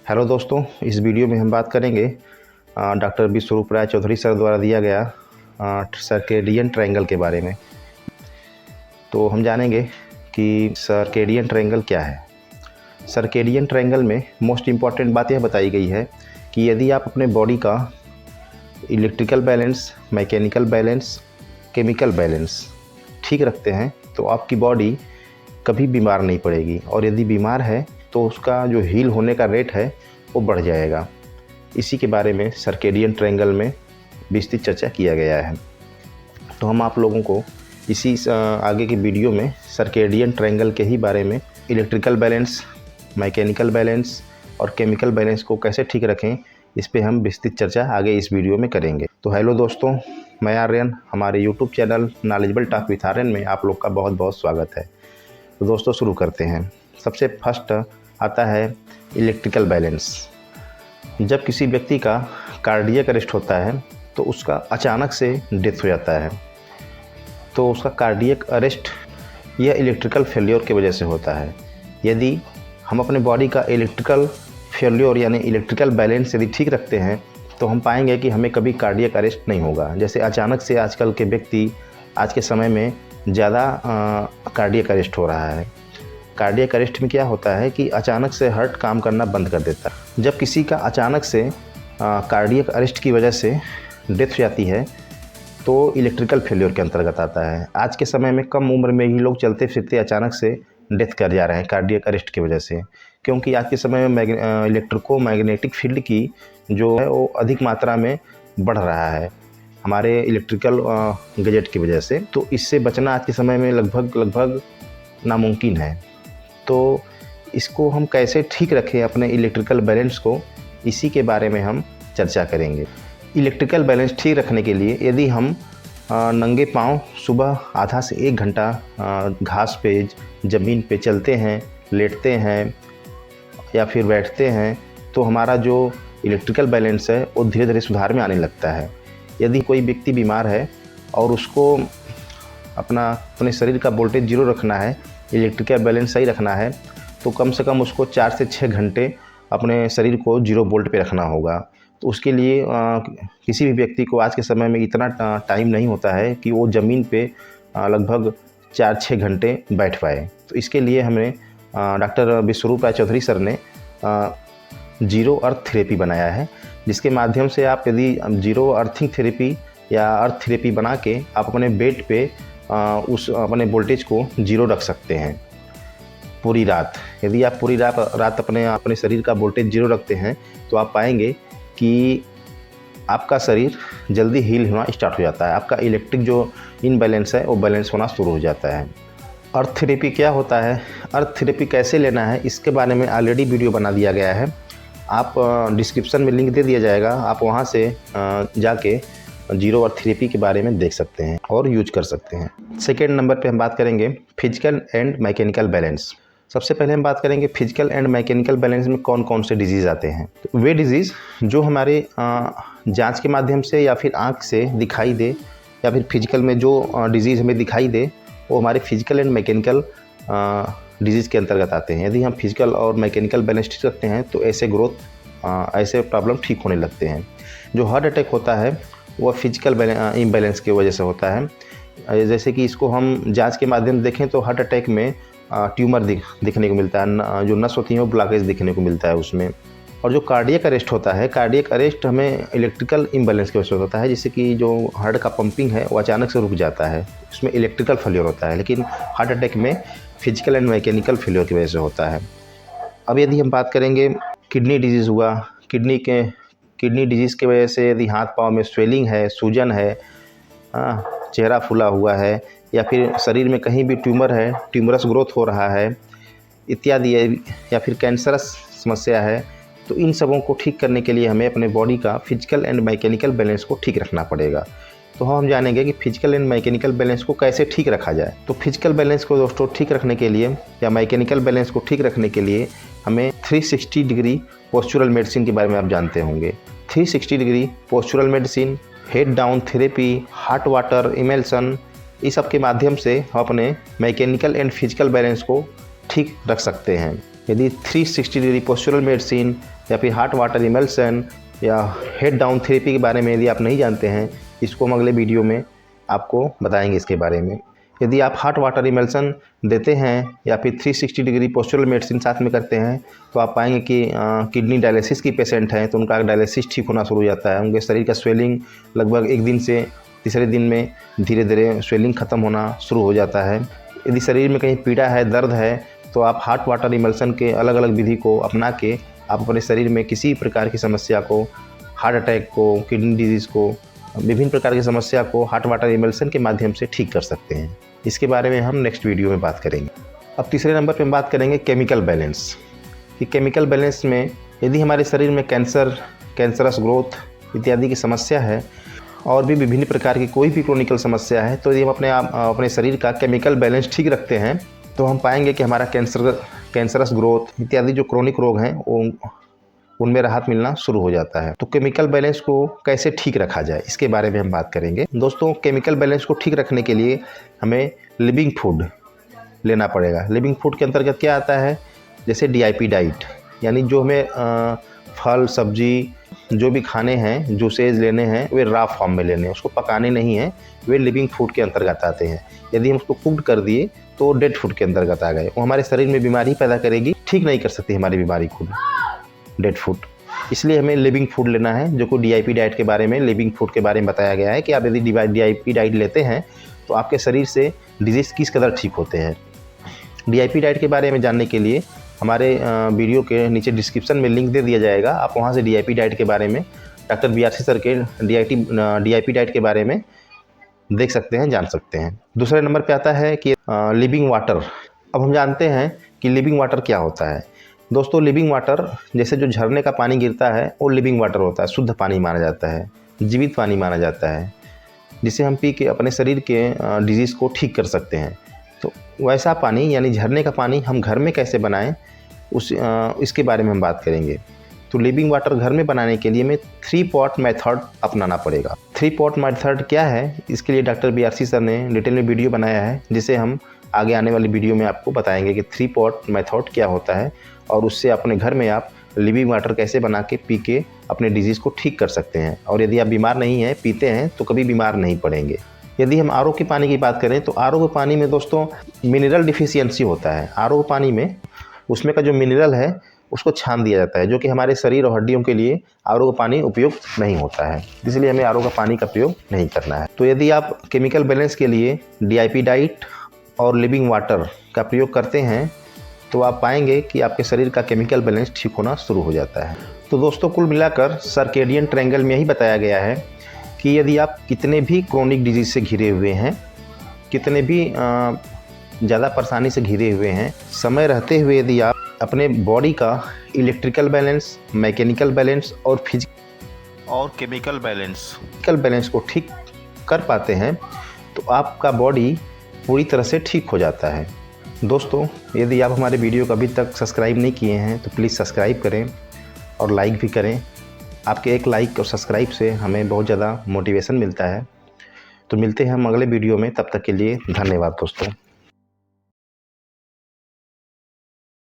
Hello दोस्तों, इस video में हम बात करेंगे डॉक्टर विश्वरूप राय चौधरी सर द्वारा दिया गया सर्केडियन ट्रायंगल के बारे में। तो हम जानेंगे कि सर्केडियन ट्रायंगल क्या है। सर्केडियन ट्रायंगल में मोस्ट इम्पॉर्टेंट बात यह बताई गई है कि यदि आप अपने बॉडी का electrical balance, mechanical balance, chemical balance ठीक रखते हैं तो आपकी बॉडी कभी बीमार नहीं पड़ेगी, और यदि बीमार है तो उसका जो हील होने का रेट है वो बढ़ जाएगा। इसी के बारे में सर्केडियन ट्रायंगल में विस्तृत चर्चा किया गया है। तो हम आप लोगों को इसी आगे की वीडियो में सर्केडियन ट्रायंगल के ही बारे में, इलेक्ट्रिकल बैलेंस, मैकेनिकल बैलेंस और केमिकल बैलेंस को कैसे ठीक रखें, इस पे हम विस्तृत चर्चा आगे इस वीडियो में करेंगे। तो हेलो दोस्तों, मैं आर्यन, हमारे YouTube channel knowledgeable talk with Aryan में आप लोग का बहुत बहुत स्वागत है। तो दोस्तों शुरू करते हैं। सबसे फर्स्ट आता है इलेक्ट्रिकल बैलेंस। जब किसी व्यक्ति का कार्डियक अरेस्ट होता है तो उसका अचानक से डेथ हो जाता है, तो उसका कार्डियक अरेस्ट यह इलेक्ट्रिकल फेल्योर की वजह से होता है। यदि हम अपने बॉडी का इलेक्ट्रिकल फेल्योर यानी इलेक्ट्रिकल बैलेंस यदि ठीक रखते हैं तो हम पाएंगे कि हमें कभी कार्डियक अरेस्ट नहीं होगा। जैसे अचानक से आजकल के व्यक्ति आज के समय में ज़्यादा कार्डियक अरेस्ट हो रहा है। कार्डियक अरेस्ट में क्या होता है कि अचानक से हार्ट काम करना बंद कर देता है। जब किसी का अचानक से कार्डियक अरेस्ट की वजह से डेथ हो जाती है तो इलेक्ट्रिकल फेल्योर के अंतर्गत आता है। आज के समय में कम उम्र में ही लोग चलते फिरते अचानक से डेथ कर जा रहे हैं कार्डियक अरेस्ट की वजह से, क्योंकि आज के समय में इलेक्ट्रिको-मैग्नेटिक फील्ड की जो है वो अधिक मात्रा में बढ़ रहा है हमारे इलेक्ट्रिकल गैजेट की वजह से। तो इससे बचना आज के समय में लगभग नामुमकिन है। तो इसको हम कैसे ठीक रखें अपने इलेक्ट्रिकल बैलेंस को, इसी के बारे में हम चर्चा करेंगे। इलेक्ट्रिकल बैलेंस ठीक रखने के लिए यदि हम नंगे पाँव सुबह आधा से 1 घंटा घास पे, ज़मीन पे चलते हैं, लेटते हैं या फिर बैठते हैं तो हमारा जो इलेक्ट्रिकल बैलेंस है वो धीरे धीरे सुधार में आने लगता है। यदि कोई व्यक्ति बीमार है और उसको अपने शरीर का वोल्टेज 0 रखना है, इलेक्ट्रिकल बैलेंस सही रखना है, तो कम से कम उसको 4 से 6 घंटे अपने शरीर को 0 वोल्ट पे रखना होगा। तो उसके लिए किसी भी व्यक्ति को आज के समय में इतना टाइम नहीं होता है कि वो ज़मीन पे लगभग 4-6 घंटे बैठ पाए। तो इसके लिए हमें डॉक्टर विश्वरूप राय चौधरी सर ने जीरो अर्थ थेरेपी बनाया है, जिसके माध्यम से आप यदि जीरो अर्थिंग थेरेपी या अर्थ थेरेपी बना के आप अपने बेड पे उस अपने वोल्टेज को 0 रख सकते हैं पूरी रात। यदि आप पूरी रात अपने शरीर का वोल्टेज 0 रखते हैं तो आप पाएंगे कि आपका शरीर जल्दी हील होना स्टार्ट हो जाता है। आपका इलेक्ट्रिक जो इनबैलेंस है वो बैलेंस होना शुरू हो जाता है। अर्थ थेरेपी क्या होता है, अर्थ थेरेपी कैसे लेना है, इसके बारे में ऑलरेडी वीडियो बना दिया गया है। आप डिस्क्रिप्शन में लिंक दे दिया जाएगा, आप वहाँ से जाके जीरो अर्थ थेरेपी के बारे में देख सकते हैं और यूज कर सकते हैं। सेकेंड नंबर पे हम बात करेंगे फिजिकल एंड मैकेनिकल बैलेंस। सबसे पहले हम बात करेंगे फिजिकल एंड मैकेनिकल बैलेंस में कौन कौन से डिजीज़ आते हैं। तो वे डिजीज़ जो हमारे जांच के माध्यम से या फिर आँख से दिखाई दे, या फिर फिजिकल में जो डिजीज़ हमें दिखाई दे, वो हमारे फिजिकल एंड मैकेनिकल डिजीज़ के अंतर्गत आते हैं। यदि हम फिजिकल और मैकेनिकल बैलेंस ठीक रखते हैं तो ऐसे प्रॉब्लम ठीक होने लगते हैं। जो हार्ट अटैक होता है वह फिजिकल इम्बैलेंस की वजह से होता है। जैसे कि इसको हम जांच के माध्यम से देखें तो हार्ट अटैक में ट्यूमर दिखने को मिलता है, जो नस होती है वो ब्लॉकेज दिखने को मिलता है उसमें। और जो कार्डियक अरेस्ट होता है, कार्डियक अरेस्ट हमें इलेक्ट्रिकल इम्बैलेंस की वजह से होता है, जिससे कि जो हार्ट का पंपिंग है वो अचानक से रुक जाता है, उसमें इलेक्ट्रिकल फेल्योर होता है। लेकिन हार्ट अटैक में फिजिकल एंड मैकेनिकल फेल्योर की वजह से होता है। अब यदि हम बात करेंगे किडनी डिजीज़ हुआ, किडनी डिजीज़ की वजह से यदि हाथ पाँव में स्वेलिंग है, सूजन है, चेहरा फूला हुआ है, या फिर शरीर में कहीं भी ट्यूमर है, ट्यूमरस ग्रोथ हो रहा है इत्यादि, या फिर कैंसरस समस्या है, तो इन सबों को ठीक करने के लिए हमें अपने बॉडी का फिजिकल एंड मैकेनिकल बैलेंस को ठीक रखना पड़ेगा। तो हम जानेंगे कि फिजिकल एंड मैकेनिकल बैलेंस को कैसे ठीक रखा जाए। तो फिजिकल बैलेंस को दोस्तों ठीक रखने के लिए या मैकेनिकल बैलेंस को ठीक रखने के लिए हमें 360 डिग्री पोस्चुरल मेडिसिन के बारे में आप जानते होंगे। 360 degree postural medicine, head down therapy, hot water emulsion, इस सब के माध्यम से हम अपने मैकेनिकल एंड फिजिकल बैलेंस को ठीक रख सकते हैं। यदि 360 डिग्री पोस्चरल मेडिसिन या फिर हॉट वाटर इमल्सन या हेड डाउन थेरेपी के बारे में यदि आप नहीं जानते हैं, इसको हम अगले वीडियो में आपको बताएंगे इसके बारे में। यदि आप हॉट वाटर इमल्सन देते हैं या फिर 360 डिग्री पोस्चरल मेडिसिन साथ में करते हैं तो आप पाएंगे कि किडनी डायलिसिस की पेशेंट हैं तो उनका डायलिसिस ठीक होना शुरू हो जाता है। उनके शरीर का स्वेलिंग लगभग 1 दिन से तीसरे दिन में धीरे धीरे स्वेलिंग ख़त्म होना शुरू हो जाता है। यदि शरीर में कहीं पीड़ा है, दर्द है, तो आप हॉट वाटर इमल्सन के अलग अलग विधि को अपना के आप अपने शरीर में किसी प्रकार की समस्या को, हार्ट अटैक को, किडनी डिजीज़ को, विभिन्न प्रकार की समस्या को हॉट वाटर इमल्सन के माध्यम से ठीक कर सकते हैं। इसके बारे में हम नेक्स्ट वीडियो में बात करेंगे। अब तीसरे नंबर पे हम बात करेंगे केमिकल बैलेंस। कि केमिकल बैलेंस में यदि हमारे शरीर में कैंसर, कैंसरस ग्रोथ इत्यादि की समस्या है और भी विभिन्न प्रकार की कोई भी क्रोनिकल समस्या है, तो यदि हम अपने शरीर का केमिकल बैलेंस ठीक रखते हैं तो हम पाएंगे कि हमारा कैंसरस ग्रोथ इत्यादि जो क्रोनिक रोग हैं उनमें राहत मिलना शुरू हो जाता है। तो केमिकल बैलेंस को कैसे ठीक रखा जाए, इसके बारे में हम बात करेंगे। दोस्तों, केमिकल बैलेंस को ठीक रखने के लिए हमें लिविंग फूड लेना पड़ेगा। लिविंग फूड के अंतर्गत क्या आता है, जैसे DIP डाइट, यानी जो हमें फल सब्जी जो भी खाने हैं, जूसेज लेने हैं, वे रॉ फॉर्म में लेने हैं, उसको पकाने नहीं हैं, वे लिविंग फूड के अंतर्गत आते हैं। यदि हम उसको कुक्ड कर दिए तो डेड फूड के अंतर्गत आ गए। वो हमारे शरीर में बीमारी पैदा करेगी, ठीक नहीं कर सकती हमारी बीमारी खुद डेड फूड। इसलिए हमें लिविंग फूड लेना है, जो कि DIP डाइट के बारे में, लिविंग फूड के बारे में बताया गया है कि आप यदि DIP डाइट लेते हैं तो आपके शरीर से डिजीज़ किस कदर ठीक होते हैं। DIP डाइट के बारे में जानने के लिए हमारे वीडियो के नीचे डिस्क्रिप्शन में लिंक दे दिया जाएगा, आप वहां से DIP डाइट के बारे में, डॉक्टर BRC सर के DIP डाइट के बारे में देख सकते हैं, जान सकते हैं। दूसरे नंबर पे आता है कि लिविंग वाटर। अब हम जानते हैं कि लिविंग वाटर क्या होता है। दोस्तों, लिविंग वाटर जैसे जो झरने का पानी गिरता है वो लिविंग वाटर होता है, शुद्ध पानी माना जाता है, जीवित पानी माना जाता है, जिसे हम पी के अपने शरीर के डिजीज़ को ठीक कर सकते हैं। तो वैसा पानी यानी झरने का पानी हम घर में कैसे बनाएं, इसके बारे में हम बात करेंगे। तो लिविंग वाटर घर में बनाने के लिए हमें 3 पॉट मेथड अपनाना पड़ेगा। 3 पॉट मेथड क्या है, इसके लिए डॉक्टर BRC सर ने डिटेल में वीडियो बनाया है, जिसे हम आगे आने वाली वीडियो में आपको बताएंगे कि 3 पॉट मेथड क्या होता है और उससे अपने घर में आप लिविंग वाटर कैसे बना के पी के अपने डिजीज़ को ठीक कर सकते हैं। और यदि आप बीमार नहीं हैं, पीते हैं, तो कभी बीमार नहीं पड़ेंगे। यदि हम RO के पानी की बात करें तो RO के पानी में दोस्तों मिनरल डिफिशियंसी होता है। RO के पानी में उसमें का जो मिनरल है उसको छान दिया जाता है, जो कि हमारे शरीर और हड्डियों के लिए RO का पानी उपयुक्त नहीं होता है, इसलिए हमें RO का पानी का प्रयोग नहीं करना है। तो यदि आप केमिकल बैलेंस के लिए DIP डाइट और लिविंग वाटर का प्रयोग करते हैं तो आप पाएंगे कि आपके शरीर का केमिकल बैलेंस ठीक होना शुरू हो जाता है। तो दोस्तों, कुल मिलाकर सर्केडियन ट्रायंगल में यही बताया गया है कि यदि आप कितने भी क्रोनिक डिजीज़ से घिरे हुए हैं, कितने भी ज़्यादा परेशानी से घिरे हुए हैं, समय रहते हुए यदि आप अपने बॉडी का इलेक्ट्रिकल बैलेंस, मैकेनिकल बैलेंस और फिजिकल और केमिकल बैलेंस को ठीक कर पाते हैं तो आपका बॉडी पूरी तरह से ठीक हो जाता है। दोस्तों, यदि आप हमारे वीडियो को अभी तक सब्सक्राइब नहीं किए हैं तो प्लीज़ सब्सक्राइब करें और लाइक भी करें। आपके एक लाइक और सब्सक्राइब से हमें बहुत ज़्यादा मोटिवेशन मिलता है। तो मिलते हैं हम अगले वीडियो में, तब तक के लिए धन्यवाद दोस्तों।